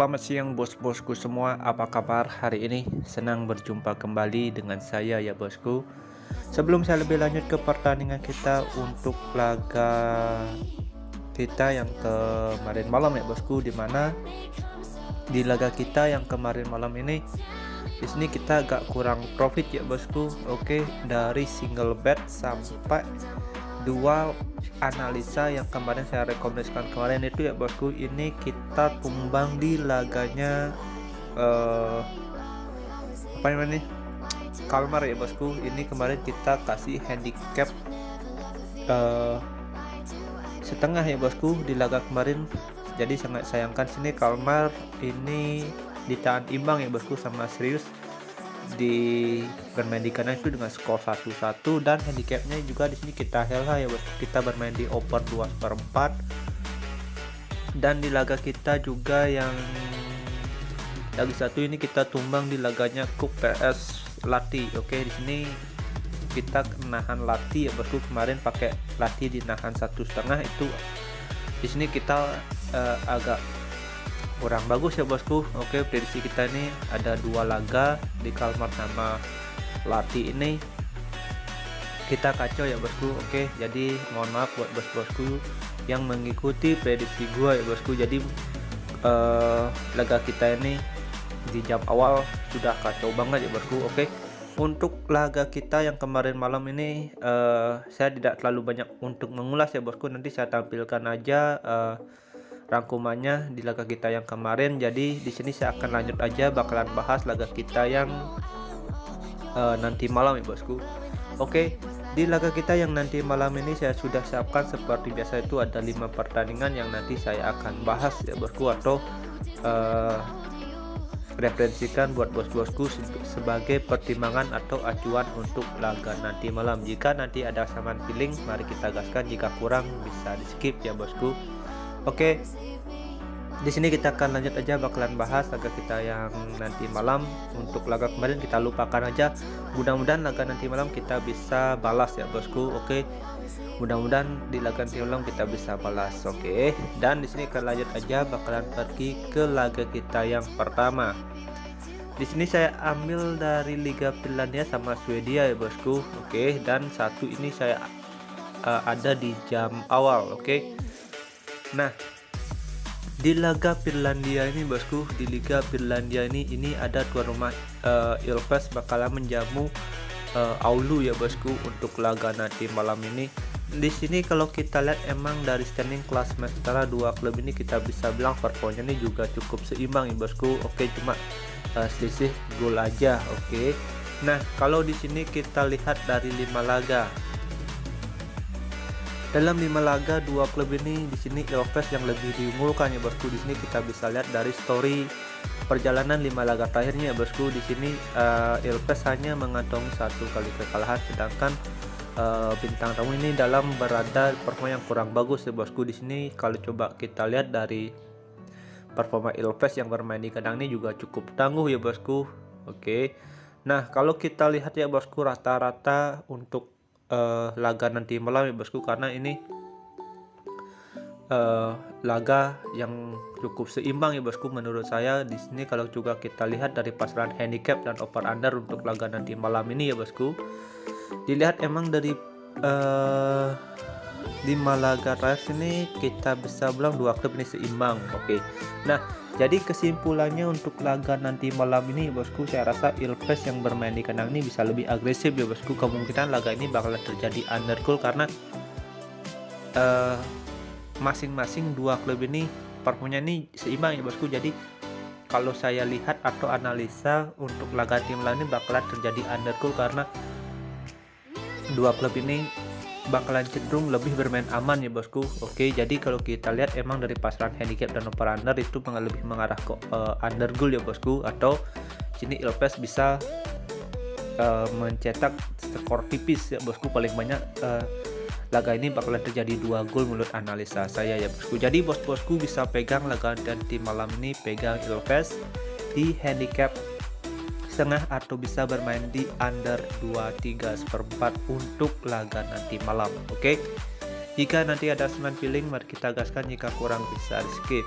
Selamat siang bos-bosku semua, apa kabar hari ini? Senang berjumpa kembali dengan saya ya bosku. Sebelum saya lebih lanjut ke pertandingan kita untuk laga kita yang kemarin malam ya bosku, dimana di laga kita yang kemarin malam ini di sini kita agak kurang profit ya bosku. Oke, dari single bet sampai dua analisa yang kemarin saya rekomendasikan kemarin itu ya bosku, ini kita tumbang di laganya apa namanya nih, Kalmar ya bosku. Ini kemarin kita kasih handicap setengah ya bosku di laga kemarin. Jadi sangat sayangkan sini Kalmar ini ditahan imbang ya bosku sama Serius di bermain di kandang itu dengan skor 1-1, dan handicapnya juga di sini kita hela ya bosku, kita bermain di over 2/4. Dan di laga kita juga yang lagi satu ini kita tumbang di laganya Cook PS Lati. Oke, di sini kita nahan Lati ya bosku, kemarin pakai Lati dinahan 1,5 itu. Di sini kita agak kurang bagus ya bosku. Oke, prediksi kita ini ada dua laga di Kalmar sama Lati ini kita kacau ya bosku. Oke, jadi mohon maaf buat bos-bosku yang mengikuti prediksi gua ya bosku. Jadi laga kita ini di jam awal sudah kacau banget ya bosku. Oke, untuk laga kita yang kemarin malam ini saya tidak terlalu banyak untuk mengulas ya bosku, nanti saya tampilkan aja rangkumannya di laga kita yang kemarin. Jadi di sini saya akan lanjut aja bakalan bahas laga kita yang nanti malam ya bosku. Oke, di laga kita yang nanti malam ini saya sudah siapkan seperti biasa, itu ada 5 pertandingan yang nanti saya akan bahas ya bosku, atau referensikan buat bos-bosku sebagai pertimbangan atau acuan untuk laga nanti malam. Jika nanti ada samaan feeling, mari kita gaskan, jika kurang bisa di skip ya bosku. Oke, di sini kita akan lanjut aja bakalan bahas laga kita yang nanti malam. Untuk laga kemarin kita lupakan aja, mudah-mudahan laga nanti malam kita bisa balas ya bosku. Oke, mudah-mudahan di laga nanti malam kita bisa balas. Oke, dan di sini akan lanjut aja bakalan pergi ke laga kita yang pertama. Di sini saya ambil dari Liga Finlandia sama Swedia ya bosku. Oke, dan satu ini saya ada di jam awal. Oke, nah di laga Finlandia ini bosku, di Liga Finlandia ini ada tuan rumah Ilves bakalan menjamu Oulu ya bosku untuk laga nanti malam ini. Di sini kalau kita lihat emang dari standing kelas antara dua klub ini kita bisa bilang performanya ini juga cukup seimbang ya bosku. Oke, cuma selisih gol aja. Oke, nah kalau di sini kita lihat dari 5 laga, dalam 5 laga dua klub ini di sini Ilves yang lebih diunggulkan ya bosku. Di sini kita bisa lihat dari story perjalanan 5 laga terakhirnya ya bosku. Di sini Ilves hanya mengantongi 1 kali kekalahan, sedangkan bintang tamu ini dalam berada performa yang kurang bagus ya bosku. Di sini kalau coba kita lihat dari performa Ilves yang bermain di kandang ini juga cukup tangguh ya bosku. Oke, nah kalau kita lihat ya bosku rata-rata untuk laga nanti malam ya bosku, karena ini laga yang cukup seimbang ya bosku menurut saya. Di sini kalau juga kita lihat dari pasaran handicap dan over under untuk laga nanti malam ini ya bosku, dilihat emang dari 5 laga terakhir ini kita bisa bilang dua klub ini seimbang. Oke, nah jadi kesimpulannya untuk laga nanti malam ini bosku, saya rasa Ilves yang bermain di kandang ini bisa lebih agresif ya bosku. Kemungkinan laga ini bakalan terjadi undergoal karena masing-masing dua klub ini performanya ini seimbang ya bosku. Jadi kalau saya lihat atau analisa untuk laga tim lain ini bakalan terjadi undergoal karena dua klub ini bakalan cenderung lebih bermain aman ya bosku. Oke, jadi kalau kita lihat emang dari pasaran handicap dan over under itu lebih mengarah ke under goal ya bosku, atau sini Ilves bisa mencetak skor tipis ya bosku, paling banyak laga ini bakalan terjadi 2 gol menurut analisa saya ya bosku. Jadi bos-bosku bisa pegang laga dan tim malam ini, pegang Ilves di handicap setengah atau bisa bermain di under 2/3/4 untuk laga nanti malam. Oke, jika nanti ada semen feeling mari kita gaskan, jika kurang bisa di skip.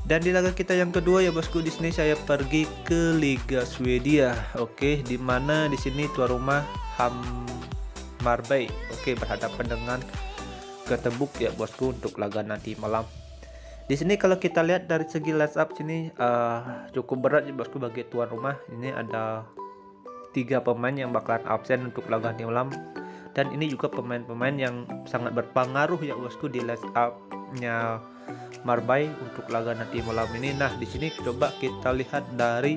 Dan di laga kita yang kedua ya bosku, di sini saya pergi ke Liga Swedia. Oke, di mana di sini tuan rumah Hammarby. Oke, berhadapan dengan Göteborg ya bosku untuk laga nanti malam. Di sini kalau kita lihat dari segi line up sini cukup berat ya bosku bagi tuan rumah. Ini ada 3 pemain yang bakalan absen untuk laga nanti malam, dan ini juga pemain-pemain yang sangat berpengaruh ya bosku di line up-nya Marbai untuk laga nanti malam ini. Nah, di sini coba kita lihat dari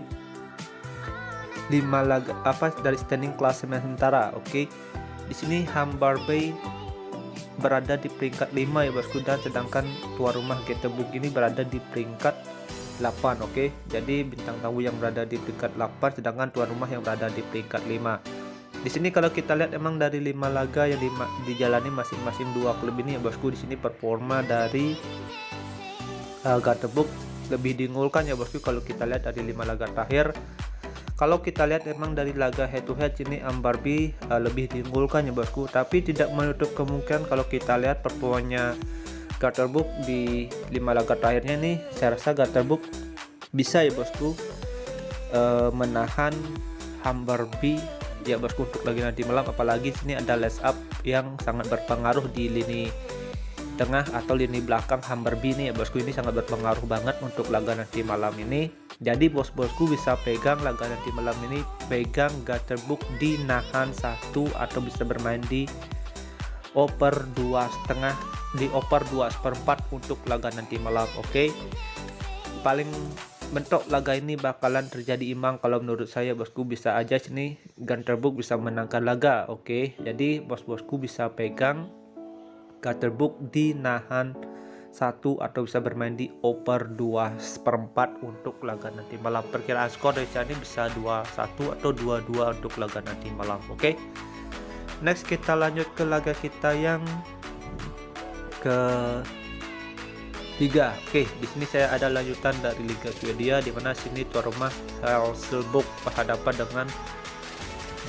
5 laga dari standing klasemen sementara. Oke. Di sini Hammarby berada di peringkat 5 ya bosku, dan sedangkan tuan rumah Göteborg ini berada di peringkat 8. Oke. Jadi bintang tamu yang berada di peringkat 8 sedangkan tuan rumah yang berada di peringkat 5. Di sini kalau kita lihat emang dari 5 laga yang dijalani masing-masing 2 klub ini ya bosku, di sini performa dari Göteborg lebih diunggulkan ya bosku kalau kita lihat dari 5 laga terakhir. Kalau kita lihat emang dari laga head to head sini Hammarby lebih diunggulkan ya bosku, tapi tidak menutup kemungkinan kalau kita lihat performanya Göteborg di 5 laga terakhirnya nih, saya rasa Göteborg bisa ya bosku menahan Hammarby ya bosku untuk lagi nanti malam. Apalagi sini ada line up yang sangat berpengaruh di lini tengah atau lini belakang Hammarby ini ya bosku, ini sangat berpengaruh banget untuk laga nanti malam ini. Jadi bos-bosku bisa pegang laga nanti malam ini, pegang Göteborg di nahan 1 atau bisa bermain di over 2,5, di over 2/4 untuk laga nanti malam. Oke. Paling bentuk laga ini bakalan terjadi imbang kalau menurut saya bosku, bisa aja sini Göteborg bisa menangkan laga. Oke. Jadi bos-bosku bisa pegang Göteborg di nahan 1 atau bisa bermain di over 2/4 untuk laga nanti malam. Perkiraan skor dari saya ini bisa 2-1 atau 2-2 untuk laga nanti malam. Oke. Next kita lanjut ke laga kita yang ketiga. Oke, di sini saya ada lanjutan dari Liga Swedia, di mana sini tuan rumah Helsingborg berhadapan dengan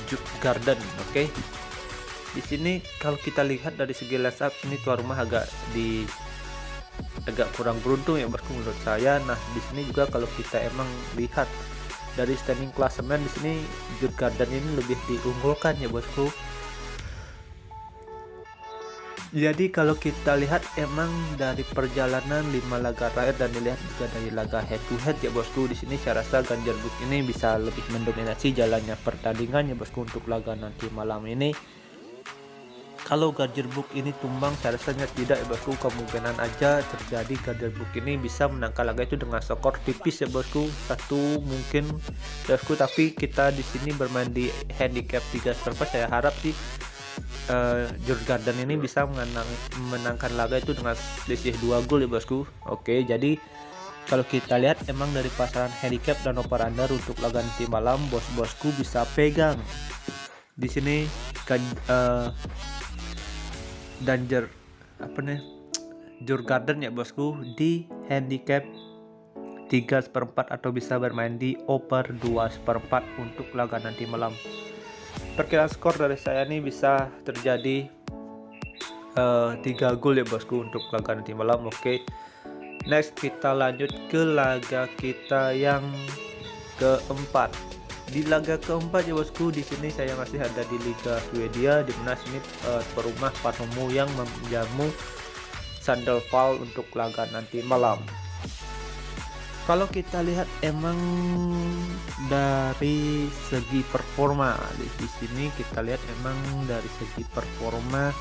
Djurgården. Oke. Di sini kalau kita lihat dari segi line up ini tuan rumah agak kurang beruntung ya bosku menurut saya. Nah, di sini juga kalau kita emang lihat dari standing klasemen, di sini Djurgården ini lebih diunggulkan ya bosku. Jadi kalau kita lihat emang dari perjalanan 5 laga terakhir dan dilihat juga dari laga head to head ya bosku, di sini saya rasa Göteborg ini bisa lebih mendominasi jalannya pertandingan ya bosku untuk laga nanti malam ini. Kalau Göteborg ini tumbang, saya rasanya tidak ya bosku, kemungkinan aja terjadi Göteborg ini bisa menangkan laga itu dengan skor tipis ya bosku, 1 mungkin ya bosku. Tapi kita di sini bermain di handicap 3/4, saya harap sih Djurgården ini bisa menangkan laga itu dengan selisih 2 gol ya bosku. Oke, jadi kalau kita lihat emang dari pasaran handicap dan over under untuk laga nanti malam, bos-bosku bisa pegang di sini Djurgården ya bosku di handicap 3/4 atau bisa bermain di over 2/4 untuk laga nanti malam. Perkiraan skor dari saya ini bisa terjadi 3 gol ya bosku untuk laga nanti malam. Oke. Next kita lanjut ke laga kita yang keempat. Di laga keempat ya bosku, di sini saya masih ada di Liga Swedia, di mana sini perumah Parmo yang menjamu Sandefjord untuk laga nanti malam. Kalau kita lihat emang dari segi performa, di sini kita lihat emang dari segi performa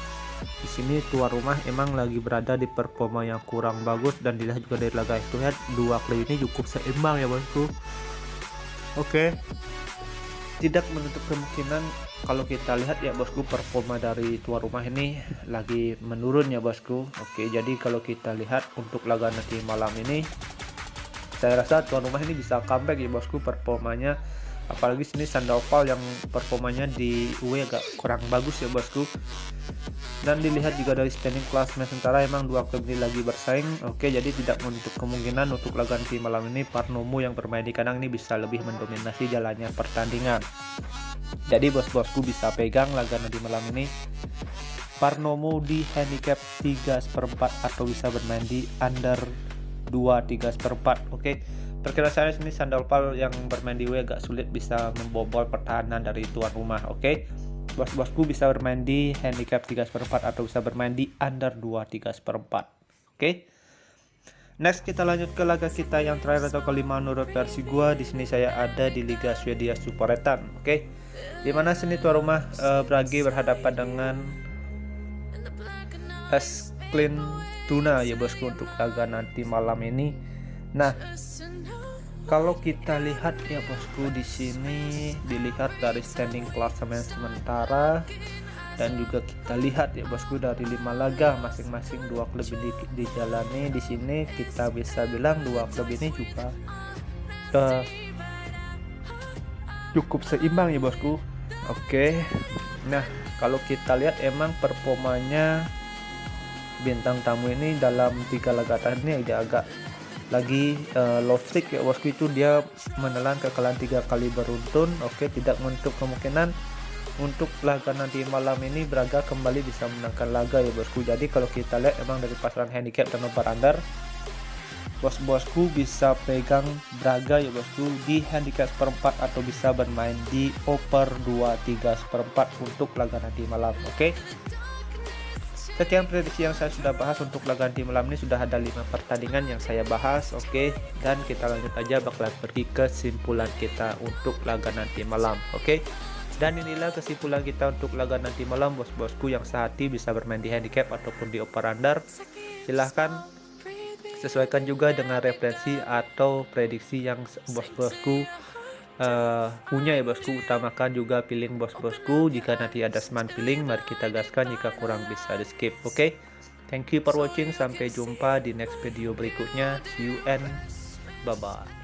di sini tuan rumah emang lagi berada di performa yang kurang bagus, dan dilihat juga dari laga itu lihat 2 klub ini cukup seimbang ya bosku. Oke. Tidak menutup kemungkinan kalau kita lihat ya bosku, performa dari tuan rumah ini lagi menurun ya bosku. Oke, jadi kalau kita lihat untuk laga nanti malam ini, saya rasa tuan rumah ini bisa comeback ya bosku performanya. Apalagi sini Sandefjord yang performanya di UE agak kurang bagus ya bosku. Dan dilihat juga dari standing klasemen sementara emang 2 klub ini lagi bersaing. Oke, jadi tidak menutup kemungkinan untuk laga nanti malam ini Parmo yang bermain di kandang ini bisa lebih mendominasi jalannya pertandingan. Jadi bos-bosku bisa pegang laga nanti malam ini Parmo di handicap 3/4 atau bisa bermain di under 2/3 seperempat. Oke, perkiraan saya sini Sandalwood yang bermain di W agak sulit bisa membobol pertahanan dari tuan rumah. Oke, bos-bosku bisa bermain di handicap 3/4 atau bisa bermain di under 2/3 seperempat. Oke, next kita lanjut ke laga kita yang terakhir atau kelima menurut versi gua. Di sini saya ada di Liga Swedia Superettan. Oke, dimana sini tuan rumah Brage berhadapan dengan Eskilstuna ya bosku untuk laga nanti malam ini. Nah, kalau kita lihat ya bosku, di sini dilihat dari standing klasemen sementara dan juga kita lihat ya bosku dari 5 laga masing-masing 2 klub ini dijalani. Di sini kita bisa bilang 2 klub ini juga cukup seimbang ya bosku. Oke, nah kalau kita lihat emang performanya bintang tamu ini dalam 3 laga terakhir ini agak lagi low streak ya bosku, itu dia menelan kekalahan 3 kali beruntun. Oke, tidak menutup kemungkinan untuk laga nanti malam ini Braga kembali bisa menangkan laga ya bosku. Jadi kalau kita lihat emang dari pasaran handicap dan over under, bos-bosku bisa pegang Braga ya bosku di handicap seperempat atau bisa bermain di over 2/3 seperempat untuk laga nanti malam. Oke, sekian prediksi yang saya sudah bahas untuk laga nanti malam ini. Sudah ada 5 pertandingan yang saya bahas. Oke, dan kita lanjut aja bakalan pergi ke kesimpulan kita untuk laga nanti malam. Oke, dan inilah kesimpulan kita untuk laga nanti malam bos-bosku yang sehati bisa bermain di handicap ataupun di over under. Silahkan sesuaikan juga dengan referensi atau prediksi yang bos-bosku punya ya bosku. Utamakan juga feeling bos-bosku. Jika nanti ada seman feeling, mari kita gaskan. Jika kurang bisa di skip. Oke, thank you for watching. Sampai jumpa di next video berikutnya. See you and bye bye.